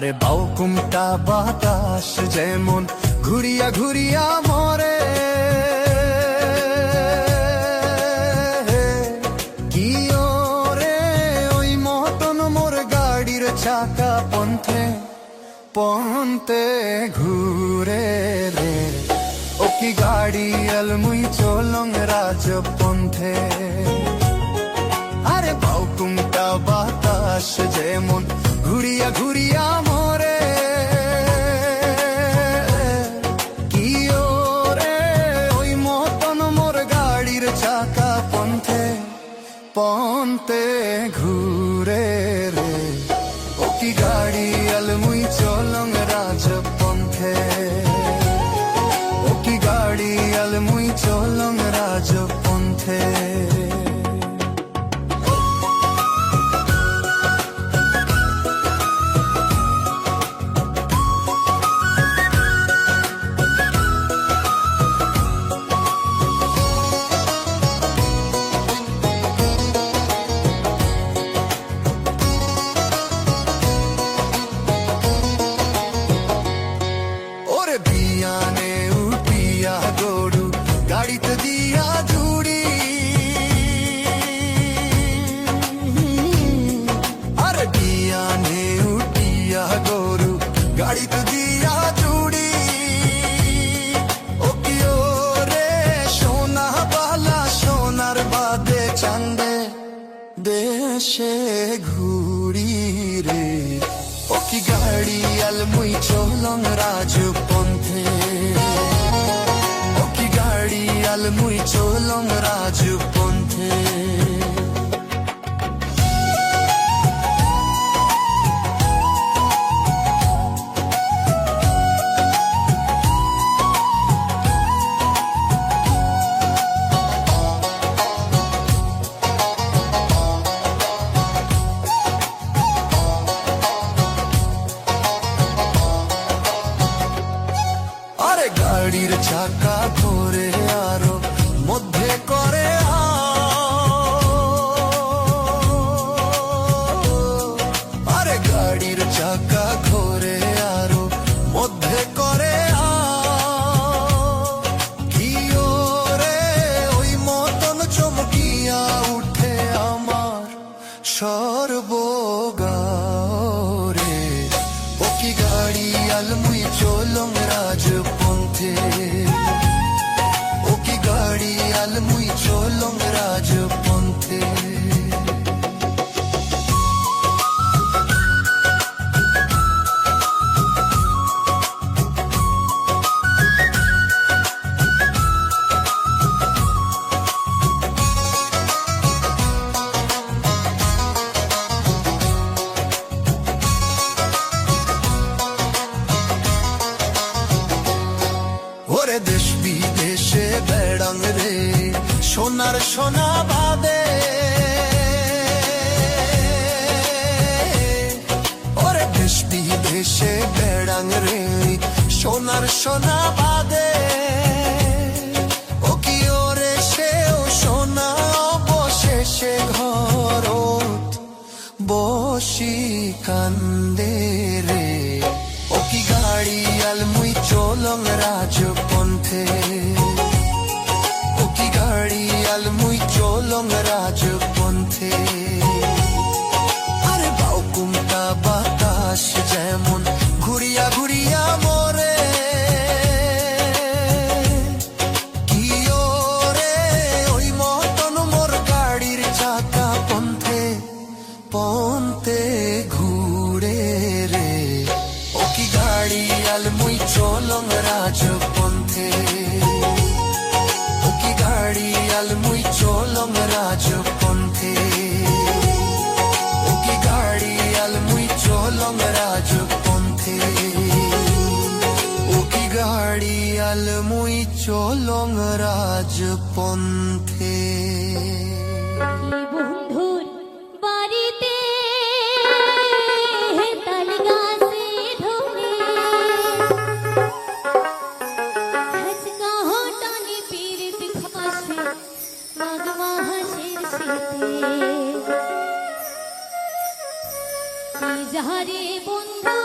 আরে বাউকুমটা বাতাস যেমন ঘুরিয়া ঘুরিয়া মরে, কি ওরে ওই মতন মোর গাড়ির চাকা পন্থে পন্থে ঘুরে রে। ও কি গাড়ি আলমুই চলং রাজপন্থে। আরে বাউকুমটা বাতাস যেমন ঘুরিয়া ঘুরিয়া মরে, কি ওরে ওই মতন মোর গাড়ির চাকা পন্থে পন্থে ঘুরে রে। ও কি গাড়ি আলমুই চলং রাজপন্থে, ও কি গাড়ি আলমুই চলং রাজপন্থে। বিয়ানে উঠিয়া গরু গাড়িতে দিয়া জুড়ি, আরে বিয়ানে উঠিয়া গরু গাড়িতে দিয়া জুড়ি। ও কি ওরে সোনা বালা সোনার বাদে চান্দে দেশে ঘুরি রে। ও কি গাড়ি আলমুই চলং রাজপন্থে, ও কি গাড়ি আলমুই চলং রাজপন্থে। গাড়ির চাকা ঘোরে আরো মধ্যে করে আরে গাড়ির চাকা ঘোরে আরো মধ্যে করে কি ওরে ওই মতন চমকিয়া উঠে আমার সর্বগারে। ও কি গাড়ি আলমুই চলং রাজপন্থে, ও কি গাড়ি আলমুই চলং রাজপন্থে। ওরে দেশ বিদেশে বেড়াং রে সোনার সোনা বাদে, ওরে দেশ বিদেশে বেড়াং রে সোনার সোনা বাদে। ও কি ওরে সেও সোনা অবশেষে ঘরত বসি কান্দে রে। ও কি গাড়ি আলমুই চলং রাজপন্থে, ও কি গাড়ি আলমুই চলং রাজপন্থে। আরে বাউকুমটা বাতাস যেমন ঘুরিয়া ঘুরিয়া মরে, কি ওরে ওই মতন মোর গাড়ির চাকা পন্থে পন্থে ঘুরে রে। ও কি গাড়ি আলমুই চলং রাজপন্থে, ও কি গাড়ি আলমুই চলং রাজপন্থে, ও কি গাড়ি আলমুই চলং রাজপন্থে, ও কি গাড়ি আলমুই চলং রাজপন্থে। বন্ধুর বাড়িতে তাল গাছে ধরে হাসকা হটানি পীড়িত খাসে মাগমা হাসির শীতে যাহারে বন্ধু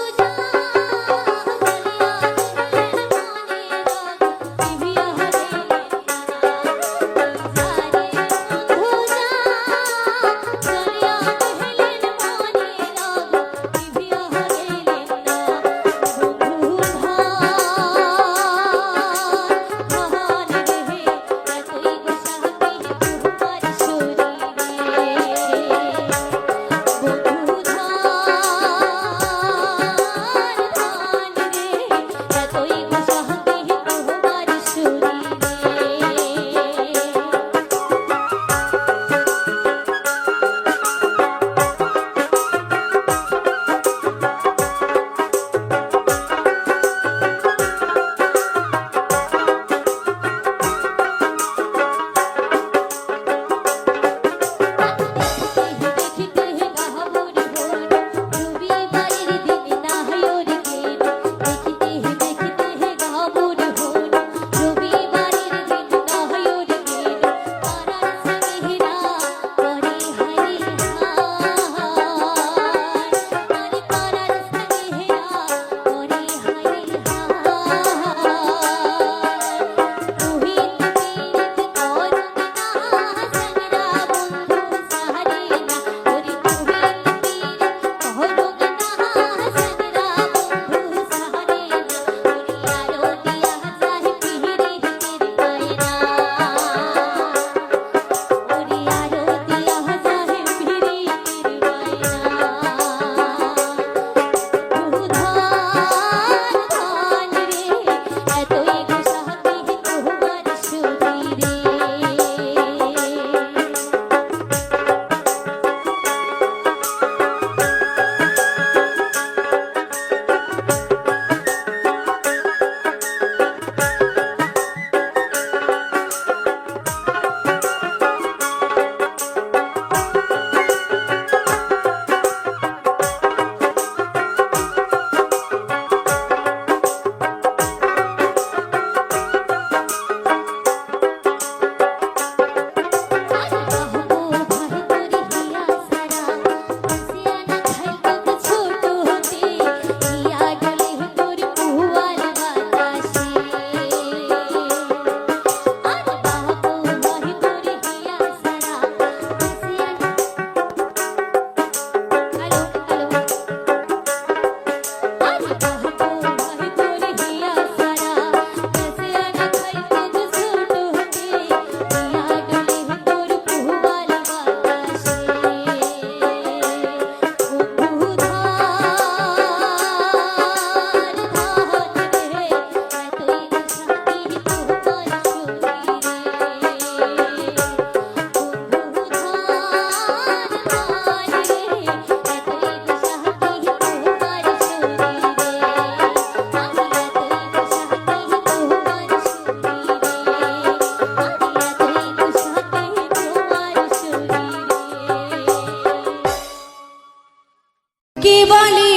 কে বলে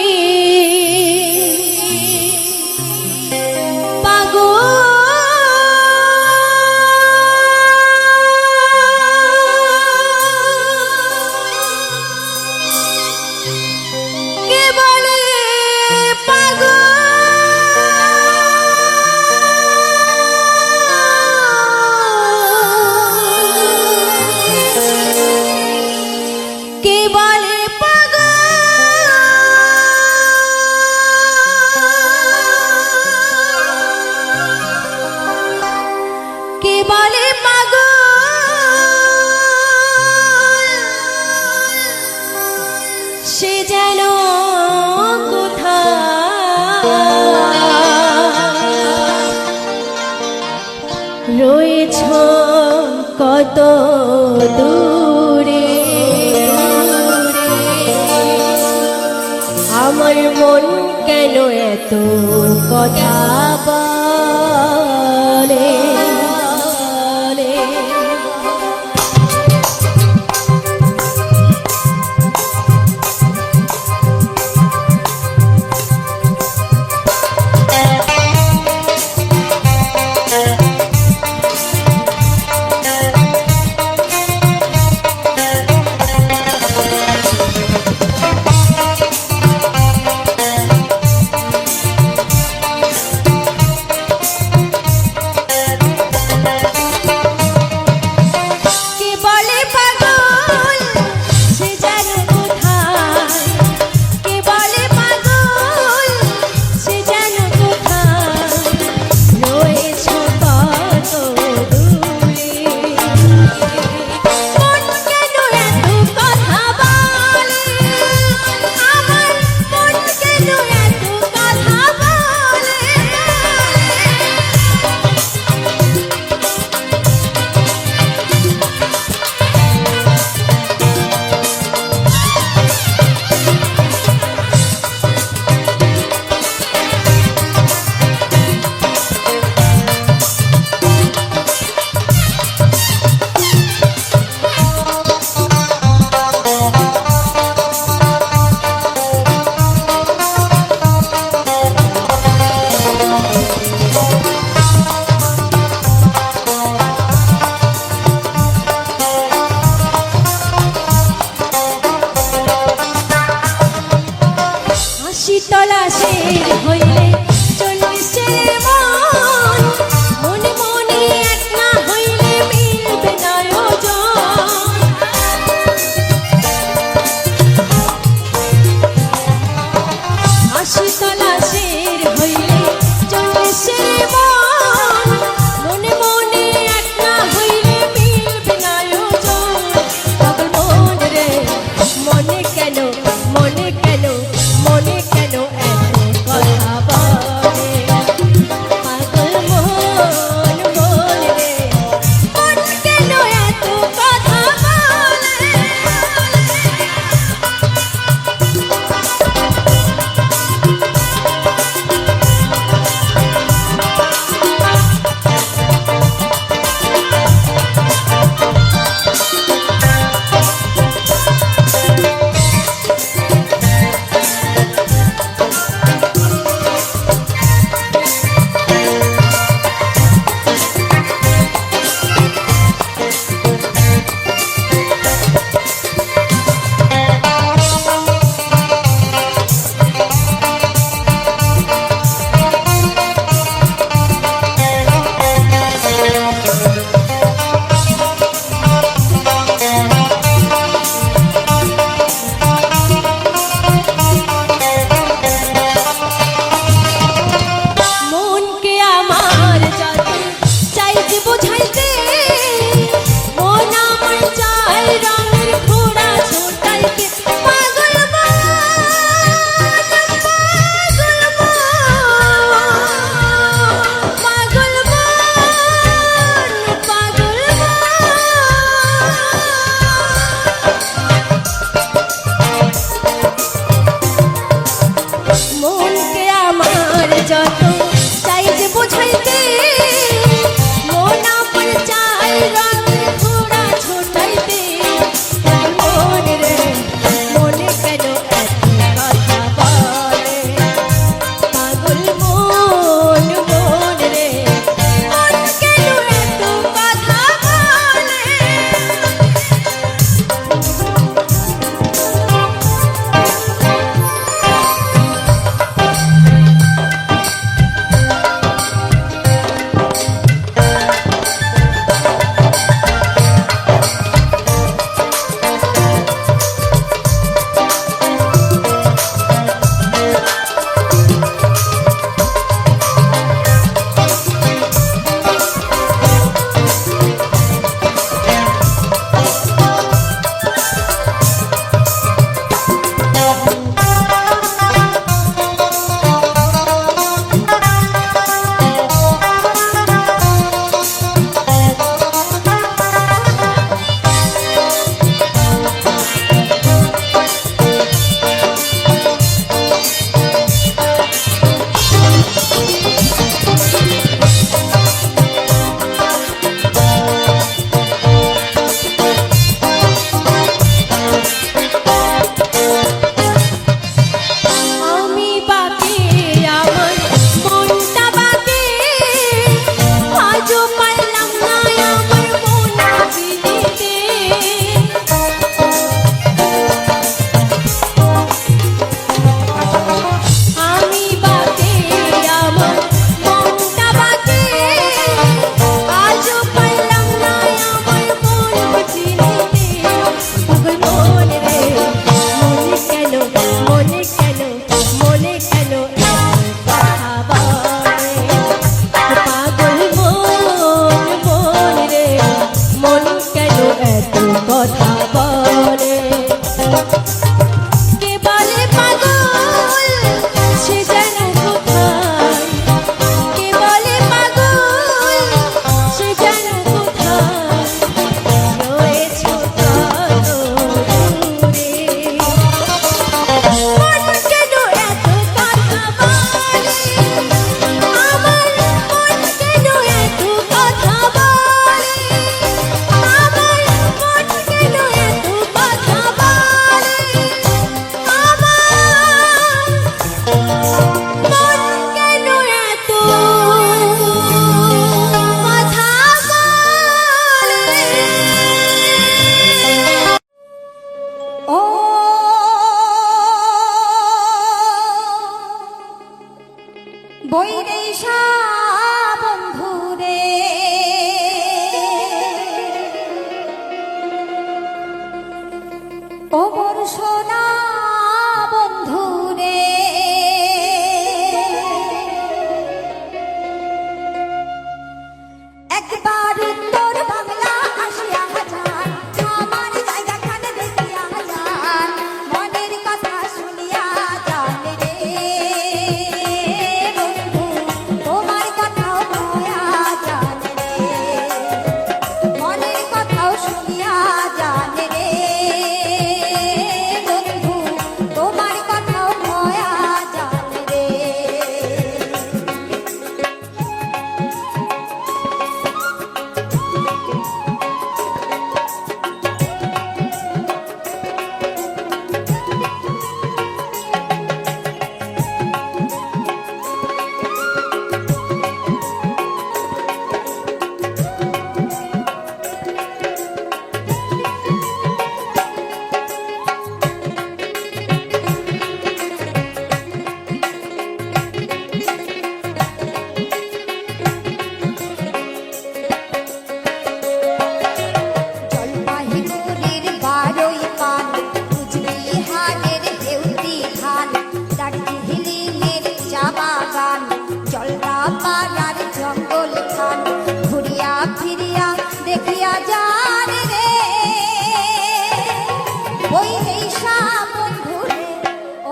সে যেন কোথায় রয়েছ কত দূরে আমার মন কেন এত কথা বলে তলাশের হইলে চল্লিশের মন মনে মনে এক না হইলে মিলবে না ওজন আশি তলাশের হইলে চল্লিশের মন মনে মনে এক না হইলে মিলবে না ওজন পাগল মন রে মনে কেন এত কথা বল ও মোর সোনা বন্ধু রে, একবার উত্তর বাংলা আসিয়া যান, আমার জায়গাখানে দেখিয়া যান, মনের কথা শুনিয়া যান রে বন্ধু, তোমার কথাও কয়া যান রে, মনের কথাও শুনিয়া যান রে বন্ধু, তোমার কথাও কয়া যান রে। জলপাইগুড়ির বারোই পান, কুচবিহারের দেউতি ধান, দার্জিলিংয়ের চা বাগান, জলদাপাড়ার জঙ্গল খান, ঘুরিয়া ফিরিয়া দেখিয়া যান রে ওই নেশা বন্ধু রে,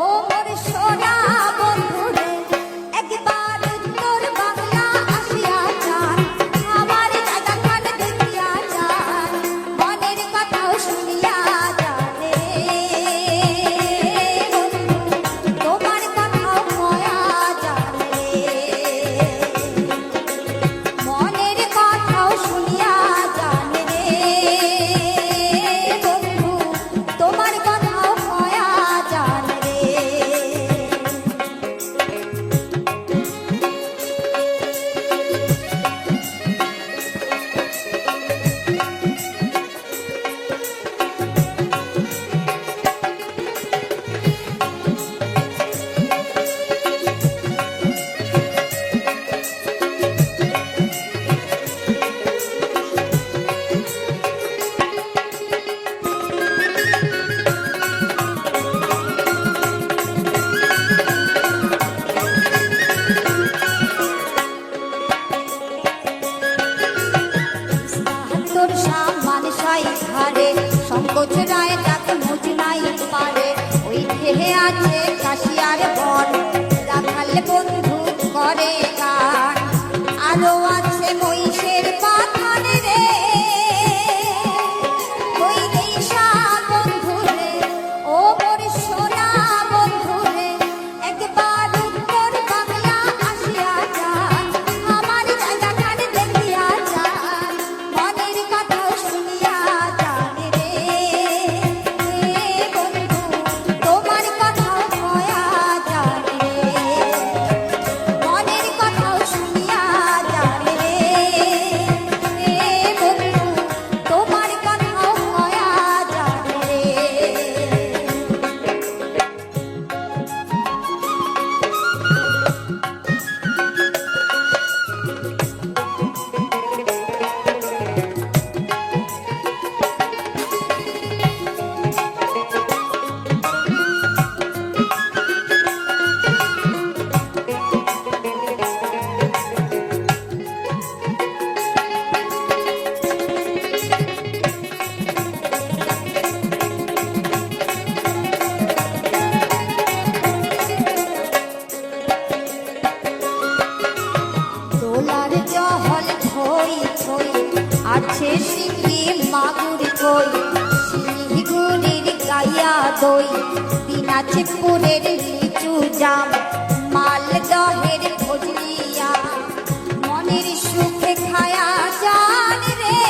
ও মোর সোনা বন্ধু রে, একবার উত্তর বাংলা আসিয়া যান, আমার জায়গাখানে দেখিয়া যান, মনের কথাও শুনিয়া যান রে বন্ধু, তোমার কথাও কয়া যান রে, মনের কথাও শুনিয়া যান রে বন্ধু, তোমার কথাও কয়া যান রে। তোর সামান সাই ধারে সংকোচ রায় তাকে মুজ নাই পারে, ওই দেহে আছে কাশিয়ার বন, রাখাল বন্ধু করে গান, আরো আছে মহিষের পাথান রে ওই নেশা বন্ধু রে, ও মোর সোনা বন্ধু রে, একবার উত্তর বাংলা আসিয়া যান, আমার জায়গাখানে দেখিয়া যান, মনের কথাও শুনিয়া যান রে বন্ধু, তোমার কথাও কয়া যান রে, মনের কথাও শুনিয়া যান রে বন্ধু, তোমার কথাও কয়া যান রে। দোলার জহল থই থই, আছে শিঙি মাগুর কই, শিলিগুড়ির গাইয়া দই, দিনাজপুরের লিচু জাম, মালদহের ফজলিয়া, মনের সুখে খায়া যান রে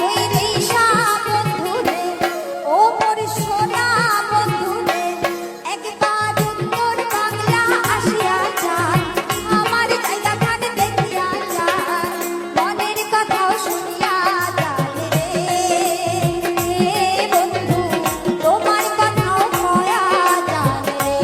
ওই নেশা বন্ধু রে, ও মোর সোনা বন্ধু রে, একবার উত্তর বাংলা আসিয়া যান, আমার জায়গাখানে দেখিয়া যান, মনের কথাও শুনিয়া যান রে বন্ধু, তোমার কথাও কয়া যান রে।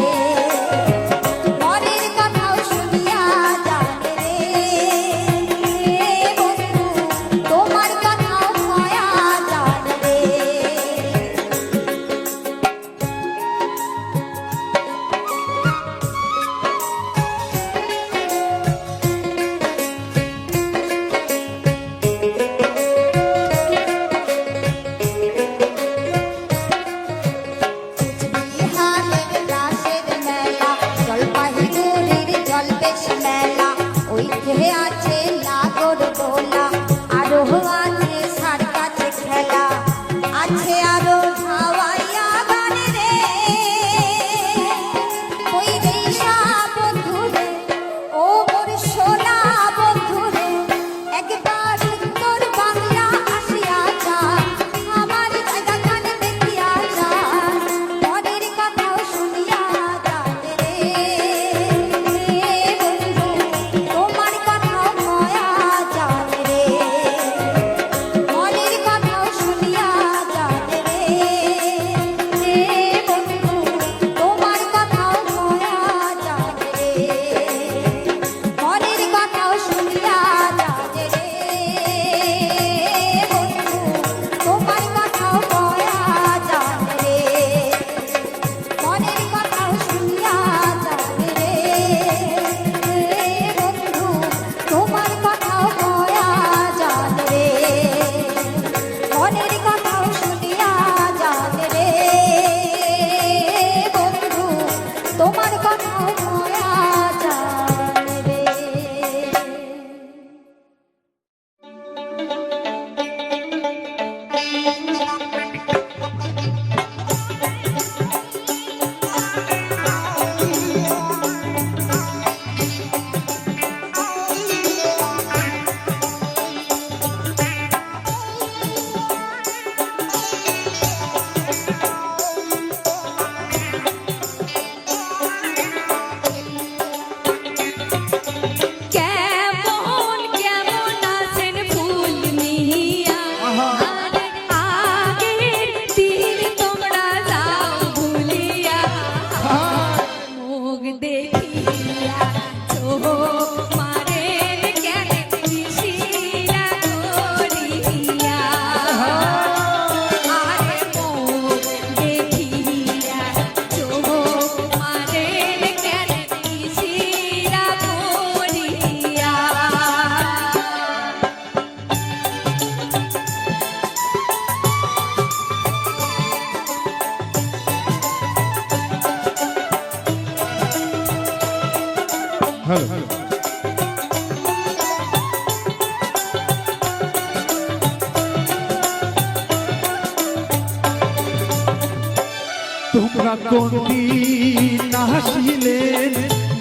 তোমরা কোন দিন আসিলেন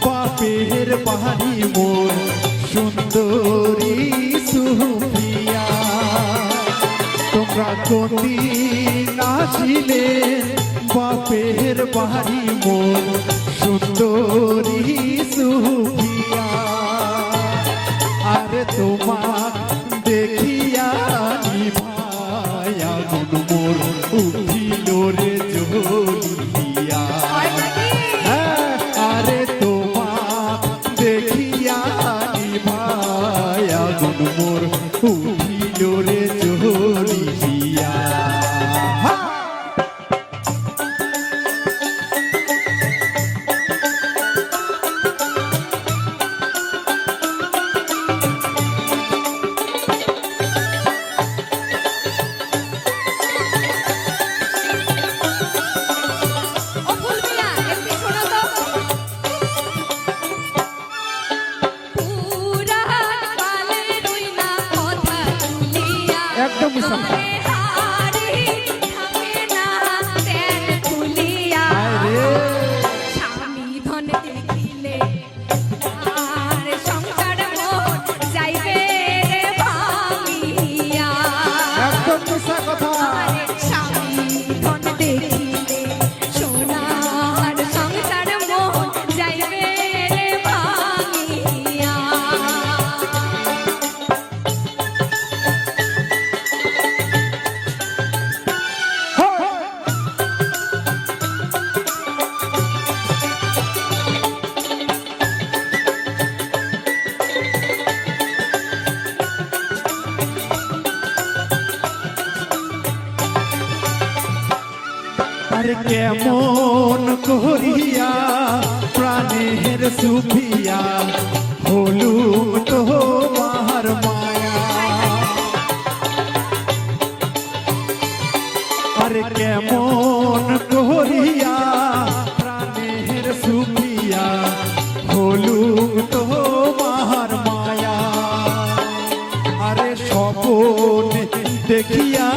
বাপের বাড়ি মোর সুন্দরী সুপ্রিয়া তোমরা কোন দিন আসিলেন বাপের বাড়ি মোর সুন্দরী সুপ্রিয়া আরে তোমার দেখিয়া ভায়া মন মোর উঠিল রে জ্বলিয়া আরে তোমার দেখিয়া ভায়া মন মোর উঠিল রে জ্বলিয়া ও ফুলমিয়া একটু শোনো তো পুরান কালে রইনা কথা তুলিয়া একদম মিশা তোমারে হারি থাকে না তেন খুলিয়া আরে স্বামী ধন দেখিলে আর সংসার মোর যাইবে রে ভাঙিয়া একদম মিশা কথা আরে স্বামী ধন দেখিলে সোনার সংসার মোর যাইবে রে ভাঙিয়া আরে কেমন করিয়া প্রাণের সুফিয়া হলুম তোমার মায়া আরে কেমন করিয়া প্রাণের সুফিয়া হলুম তোমার মায়া আরে স্বপন দেখিয়া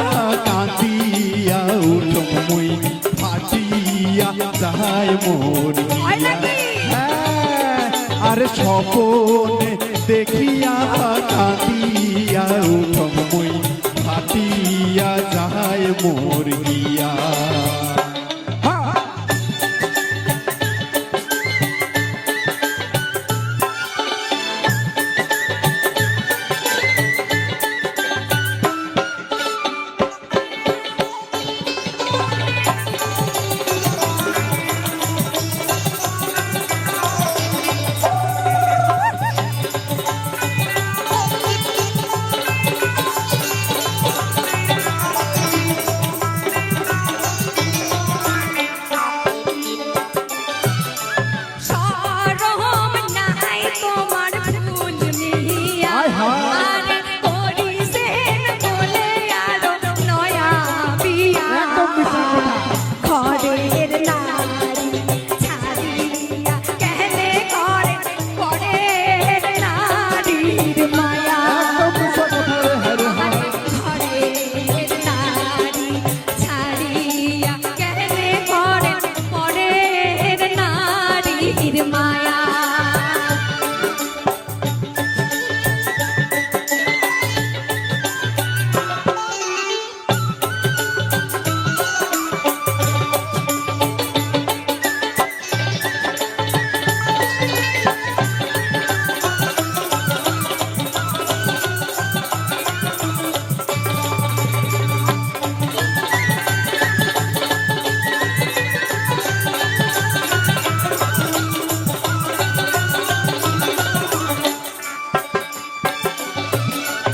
কাঁদিয়া উঠম মুই ফাটিয়া যায় মোর আরে স্বপন দেখিয়া কাঁদিয়া উঠম মুই ফাটিয়া যায় মোর গিয়া সরম নাই তোমার ফুল মিহিয়া আয় হায়। আরে করিছেন বলে আরো নয়া বিয়া একদম মিশা কথা ঘরের নারী ছাড়িয়া কেনে ঘরে পরের নারীর মায়া একদম মিশা কথা রে হরে হরে ঘরের নারী ছাড়িয়া কেনে ঘরে পরের নারীর মায়া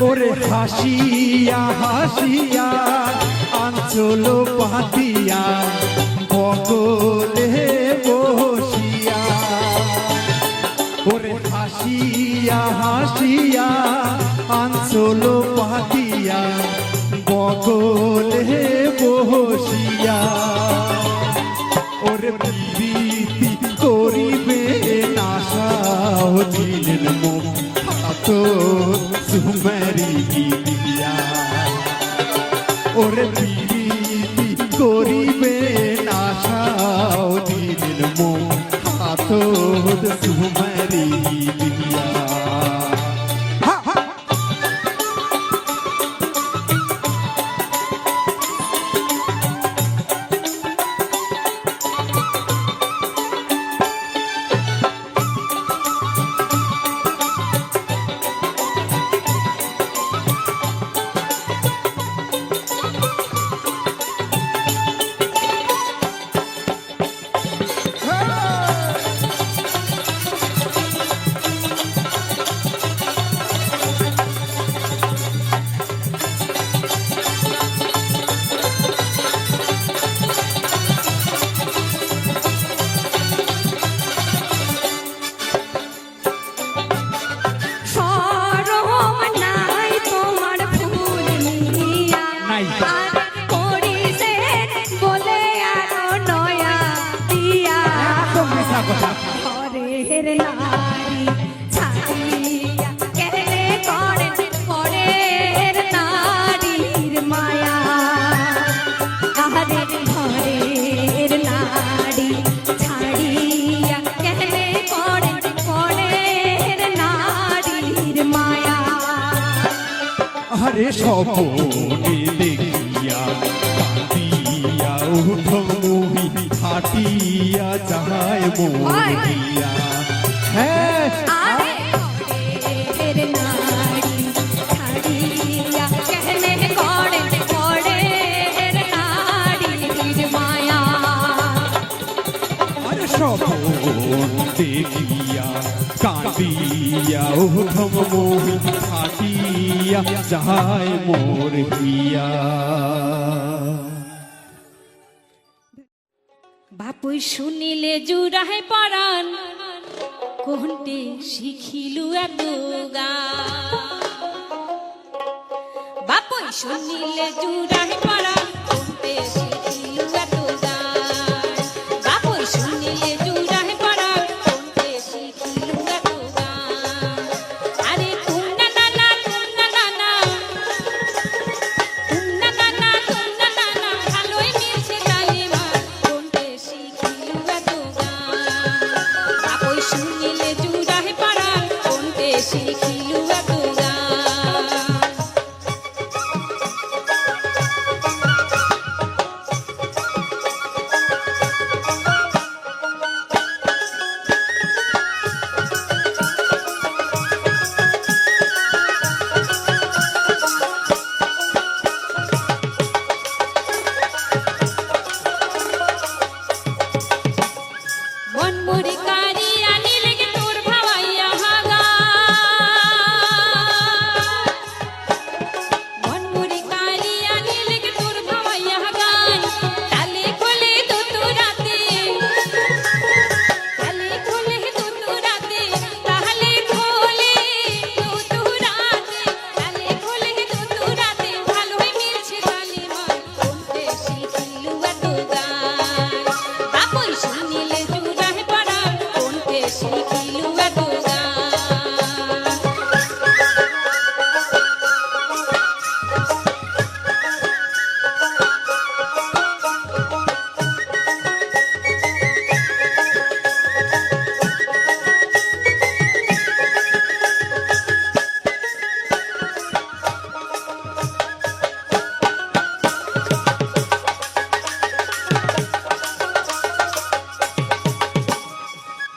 ওরে হাসিয়া হাসিয়া আঞ্চল পাতিয়া বগলে বসিয়া ওরে হাসিয়া হাসিয়া আঞ্চল পাতিয়া বগলে বসিয়া ওরে প্রীতি করিবে নাশা দিলেন মুখ তো সুমেরি দিয়া ওরে প্রীতি করিবে নাশা ঘরের নারী ছাড়িয়া কেনে করেন ঘরের নারীর মায়া আহারে ঘরের নারী ছাড়িয়া কেনে করেন ঘরের নারীর মায়া আরে স্বপনে দেখিয়া কাঁদিয়া উঠম মুহি হাটিয়া যায় মরিয়া হ্যাঁ আরে ঘরের নারী ছাড়িয়া কেনে করেন ঘরের নারীর মায়া আরে স্বপন দেখিয়া কাঁদিয়া উঠম মুহি হাটিয়া যায় মোর প্রিয়া বাপুই শুনিলে জুড়াহে পরাণ কোনটে শিখিলু এত গান বাপুই শুনিলে জুড়াহে পরাণ কোনটে শিখিলু এত গান বাপুই শুনিলে জুড়াহে পরাণ কোনটে শিখিলু এত গান আরে তুন্না নানা ভালোই মিলছে তালিমা কোনটে শিখিলু এত গান বাপুই শুনিলে জুড়াহে পরাণ কোনটে শিখিলু এত গান মনমুরি কারি আনিলে গে তোর ভাওয়াইয়া হাগা মনমুরি কারি আনিলে গে তোর ভাওয়াইয়া হাগান তালে খোলে দুতুরাতে তালে খোলে দুতুরাতে তাহলে খোলে দুতুরাতে তালে খোলে দুতুরাতে ভালোই মিলছে তালিমা কোনটে শিখিলু এত গান বাপুই শুনিলে জুড়াহে পরাণ কোনটে শিখিলু এত গান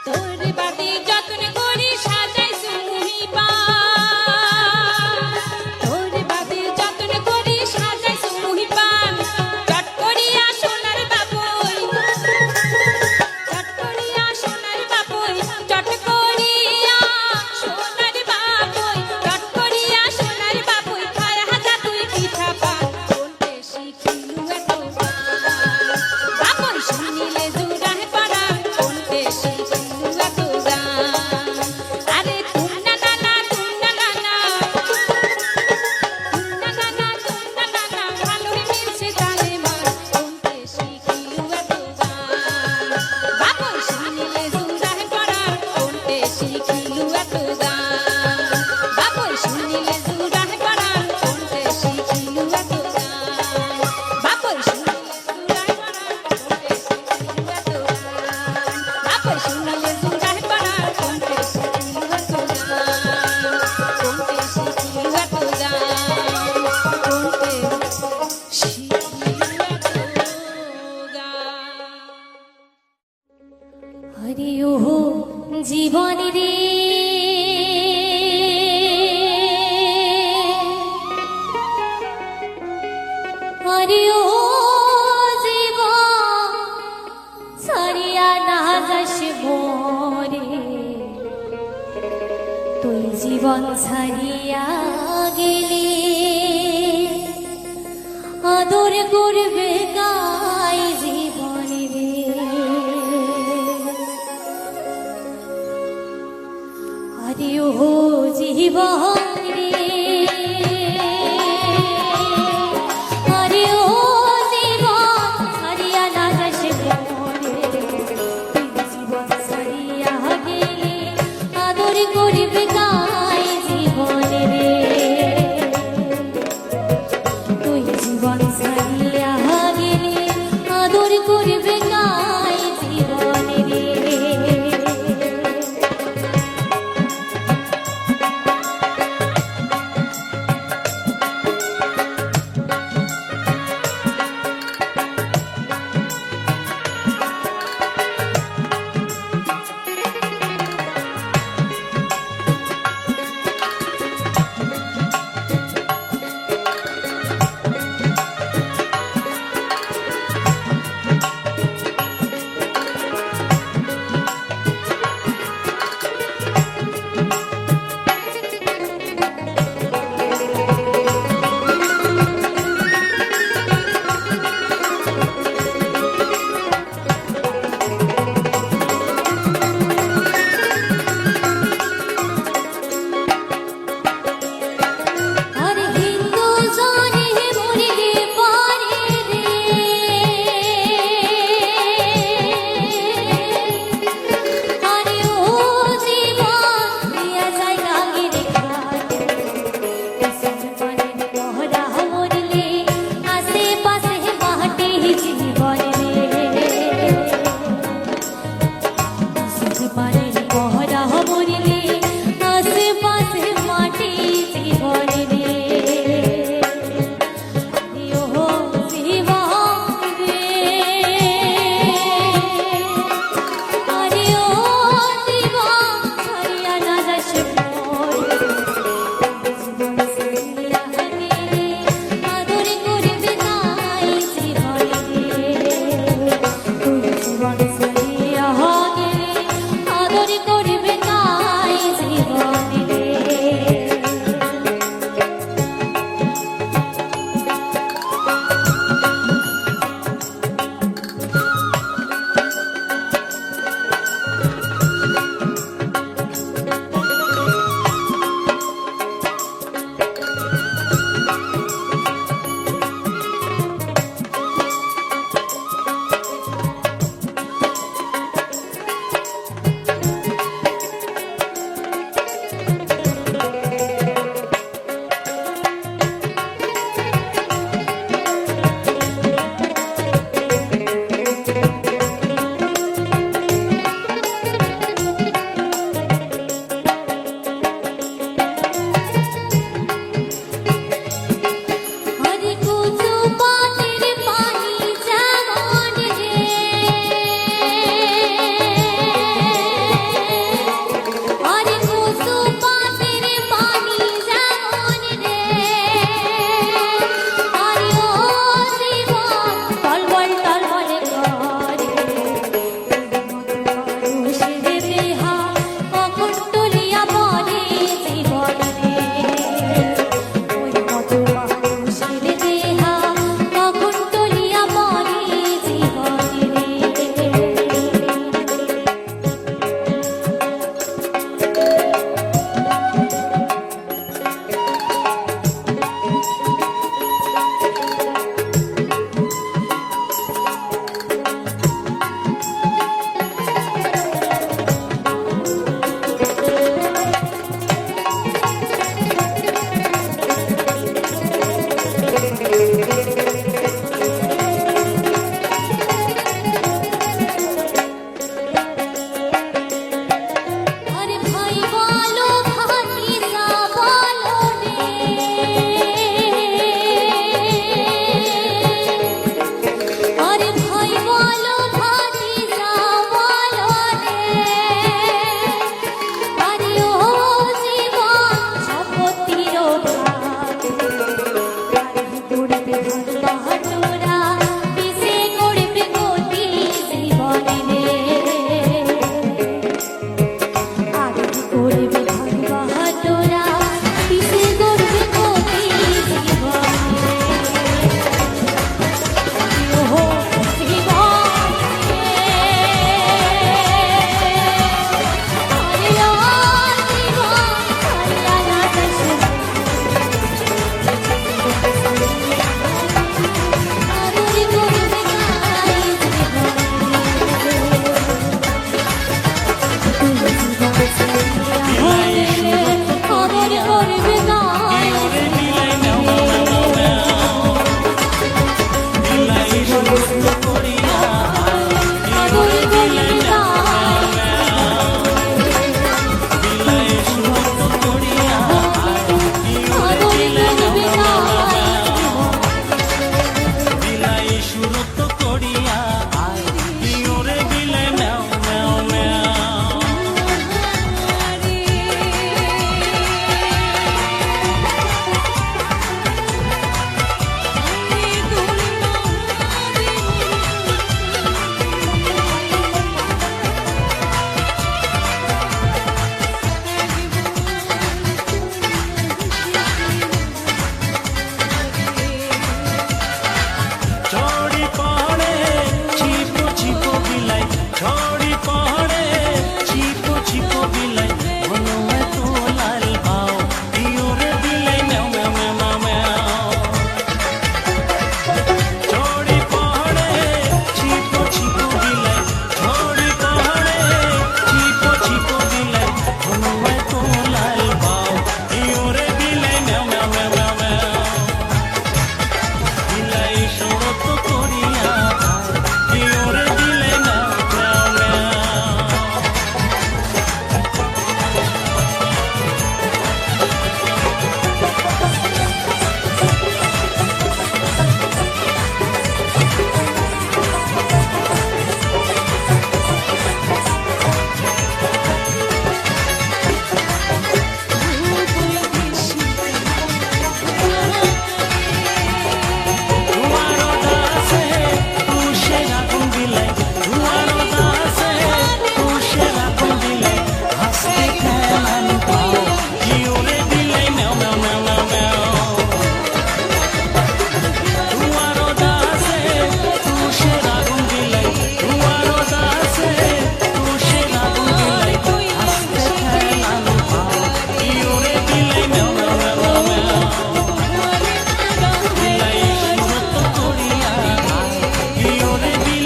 তোর বাদে যতন করি সাজাই সুমুহি পান তোর বাদে যতন করি সাজাই সুমুহি পান চট করিয়া সোনার বাবুই চট করিয়া সোনার বাবুই চট করিয়া সোনার বাবুই চট করিয়া সোনার বাবুই খায় হাজা তুই পিঠা পান কোনটে শিখিলু এত গান বাবুই শুনিলে জুড়াহে পরাণ কোনটে শিখিলু এত গান আরে তুন্না নানা ভালোই মিলছে তালিমা কোনটে শিখিলু এত গান বাবুই শুনিলে জুড়াহে পরাণ কোনটে শিখিলু এত গান বাবুই শুনিলে জুড়াহে পরাণ কোনটে শিখিলু এত গান বাবুই শুনিলে জুড়াহে পরাণ কোনটে শিখিলু এত গান বাবুই শুনিলে জুড়াহে পরাণ কোনটে শিখিলু এত গান কোনটে শিখিলু এত গান কোনটে শিখিলু এত গান হরি ও জীবন রে হরি ও জীবন সারিয়া না যাস মোরে তুই জীবন ছাড়িয়া গেলে আদর করবে গাই জীবন রে আরে ও জীবন রে আরে ও জীবন ছাড়িয়া না যাস মোরে তুই জীবন ছাড়িয়া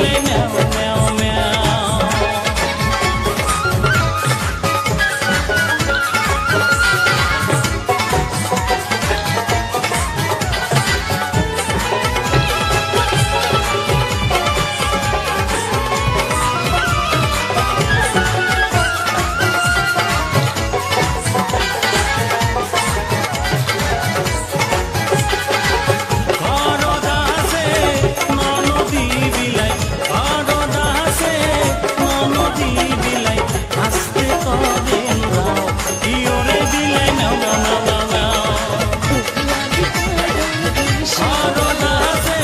দিলে ম্যাও ম্যাও ম্যাও। ঘরদাসে ননদী বিলাই, ঘরদাসে ননদী বিলাই, আস্তে করে নাও, ইয়োরে দিলে নাও নাও নাও নাও। ঘরদাসে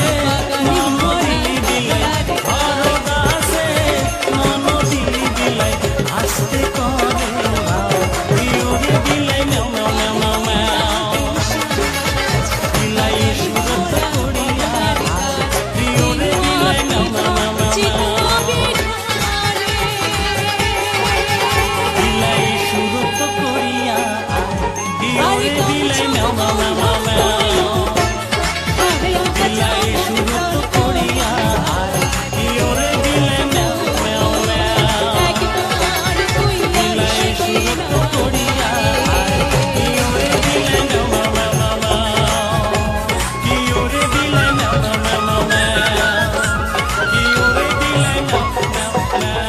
ননদী বিলাই, ঘরদাসে ননদী বিলাই, আস্তে করে নাও, ইয়োরে দিলে নাও নাও নাও নাও নাও। বিলাই সুরত করিয়া ইয়োরে দিলে নাও নাও নাও নাও নাও। বিলাই সুরত করিয়া ইয়োরে দিলে নাও নাও নাও নাও নাও। বিলাই সুরত করিয়া ইয়োরে দিলে নাও নাও নাও। বিলাই সুরত করিয়া ইয়োরে দিলে নাও নাও নাও নাও নাও। ইয়োরে দিলে নাও নাও নাও নাও নাও। ইয়োরে দিলে নাও নাও নাও।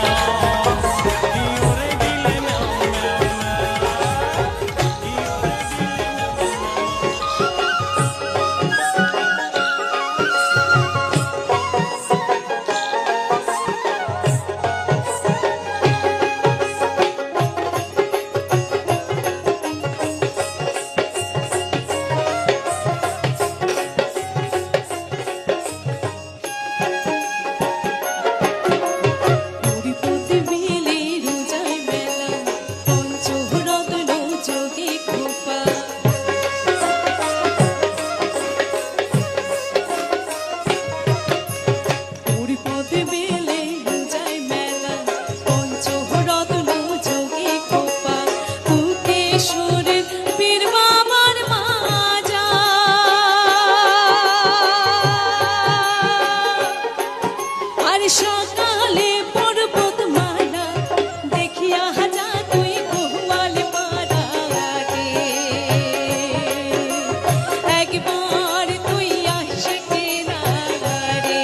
ইয়োরে দিলে নাও সকালে পর্বত মালা দেখিয়া হাজা তুই গোয়াল পাড়াকে একবার তুই আশিকে না রে।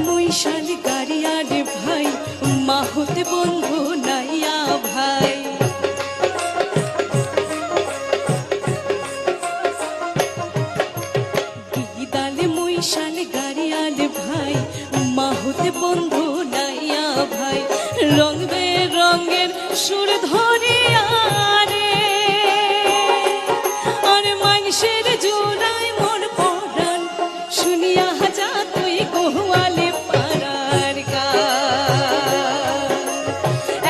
বৈশাল গাড়িয়ার ভাই মা হতে বন্ধু নাইয়া ভাই। দিদালে মৈশাল গাড়িয়ার ভাই মা হতে বন্ধু নাইয়া ভাই। রং বেরঙের সুর ধরিয়া রে আর মানুষের জোড়ায় মোর পরাণ শুনিয়া হাজা তুই গোয়ালে পাড়ার গান।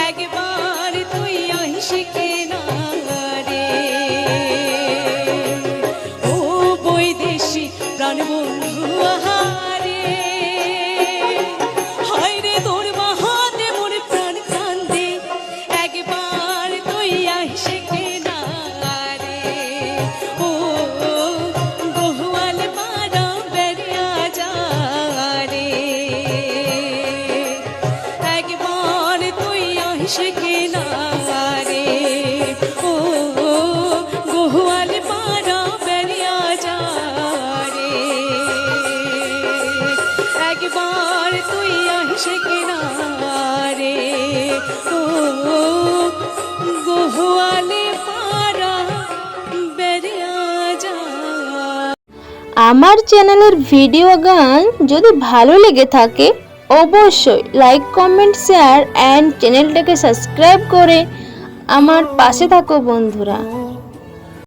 একবার তুই আশিকে না রে ও বৈদেশি প্রাণ বন্ধু আহারে। হায় রে তোর বাহাতে মোর প্রাণ কান্দে, একবার তুই আশিকে না রে ও গোয়াল পাড়া বেরিয়া যা রে। একবার তুই আশিকে না রে ও গোয়াল পাড়া বেরিয়া যা রে। একবার তুই আশিকে না রে ও গোয়ালে পাড়া বেরিয়া যা। আমার চ্যানেলের ভিডিও গান যদি ভালো লেগে থাকে অবশ্যই লাইক কমেন্ট শেয়ার অ্যান্ড চ্যানেলটাকে সাবস্ক্রাইব করে আমার পাশে থাকো বন্ধুরা।